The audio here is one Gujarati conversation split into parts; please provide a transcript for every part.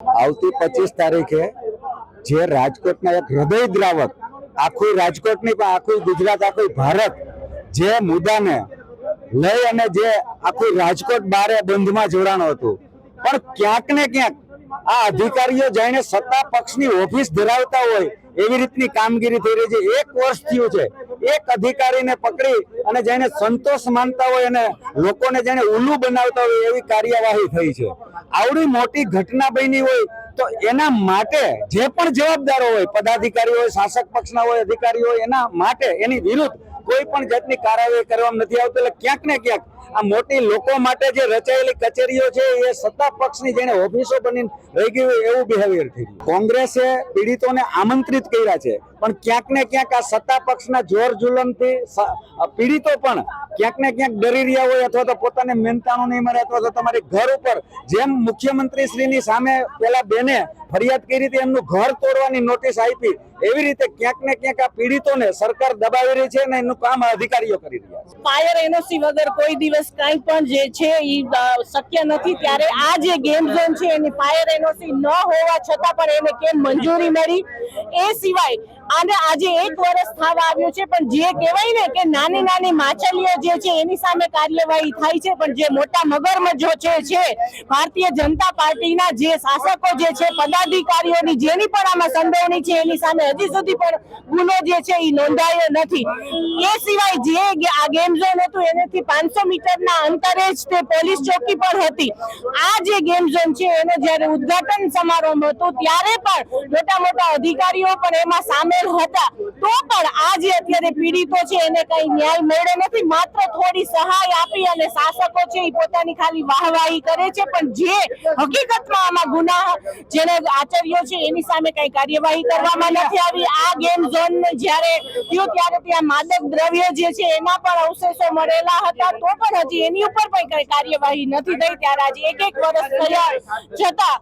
આવતી 25 તારીખે જે રાજકોટના એક હૃદયદ્રાવક આખું રાજકોટની પણ આખું ગુજરાત આખું ભારત જે મુદ્દાને લઈ અને જે આખું રાજકોટ બારે બંધમાં જોડાણું હતું, પણ ક્યાંક ને ક્યાંક આ અધિકારીઓ જઈને સત્તા પક્ષની ઓફિસ ધરાવતા હોય એવી રીતની કામગીરી થઈ રહી છે। 1 વર્ષ થયું છે, એક અધિકારીને પકડી અને જેને સંતોષ માનતા હોય અને લોકોને જેને ઉલ્લુ બનાવતા હોય એવી કાર્યવાહી થઈ છે। આવડી મોટી ઘટના બની હોય તો એના માટે જે પણ જવાબદારો હોય, પદાધિકારીઓ હોય, શાસક પક્ષના હોય, અધિકારીઓ હોય, એના માટે એની વિરુદ્ધ કોઈ પણ જાતની કાર્યવાહી કરવામાં નથી આવતી। એટલે ક્યાંક ને ક્યાંક આ મોટી લોકો માટે જે રચાયેલી કચેરીઓ છે એ સત્તા પક્ષની જેને ઓફિસો બનીને રહી ગઈ હોય એવું બિહેવિયર થઈ ગયું। કોંગ્રેસે પીડિતોને આમંત્રિત કર્યા છે, પણ ક્યાંક ને ક્યાંક આ સત્તા પક્ષના જોર જુલમથી પીડિતો પણ ક્યાંક ને ક્યાંક ડરી રહ્યા હોય, અથવા તો પોતાને મહેનતાણું નહીં મળે, અથવા તો તમારી ઘર ઉપર જેમ મુખ્યમંત્રી શ્રીની સામે પેલા બેને ફરિયાદ કરી હતી એમનું ઘર તોડવાની નોટિસ આપી, એવી રીતે ક્યાંક ને ક્યાંક આ પીડિતોને સરકાર દબાવી રહી છે અને એનું કામ અધિકારીઓ કરી રહ્યા છે। ફાયર એનઓસી વગર કોઈ દિવસ કાંઈ પણ જે છે એ શક્ય નથી, ત્યારે આ જે ગેમ ઝોન છે એની ફાયર એનઓસી ન હોવા છતાં પણ એને કેમ મંજૂરી મળી, એ સિવાય આને આજે 1 વર્ષ થવા આવ્યું છે, પણ જે કહેવાય ને કે નાની નાની માછલીઓ જે છે એની સામે કાર્યવાહી થાય છે, પણ જે મોટા મગરમચ્છો છે ભારતીય જનતા પાર્ટીના જે શાસકો જે છે, પદાધિકારીઓની જેની પણ આમાં સંડોવણી છે એની સામે હજી સુધી પણ ગુનો જે છે એ નોંધાયો નથી। એ સિવાય જે આ ગેમ ઝોન હતું એનાથી 500 મીટરના અંતરે જ તે પોલીસ ચોકી પણ હતી। આ જે ગેમ ઝોન છે એનો જ્યારે ઉદ્ઘાટન સમારોહ હતો ત્યારે પણ મોટા મોટા અધિકારીઓ પણ એમાં સામેલ હતા, તો પણ આ જે અત્યારે પીડિતો છે એને કઈ ન્યાય મળ્યો નથી। માત્ર થોડી સહાય આપી અને શાસકો છે એ પોતાની ખાલી વાહવાહી કરે છે, પણ જે હકીકતમાં આમાં ગુના જેને આચર્યો છે એની સામે કઈ કાર્યવાહી કરવામાં નથી આવી। આ ગેમ ઝોન જ્યારે થયું ત્યારે ત્યાં માદક દ્રવ્ય જે છે એના પણ અવશેષો મળેલા હતા, તો પણ હજી એની ઉપર પણ કઈ કાર્યવાહી નથી થઈ। ત્યારે આજે 1 વર્ષ થયા છતાં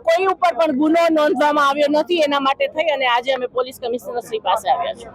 કોઈ ઉપર પણ ગુનો નોંધવામાં આવ્યો નથી। એના માટે થઈ અને આજે અમે પોલીસ કમિશનર શ્રી પાસે આવ્યા છીએ।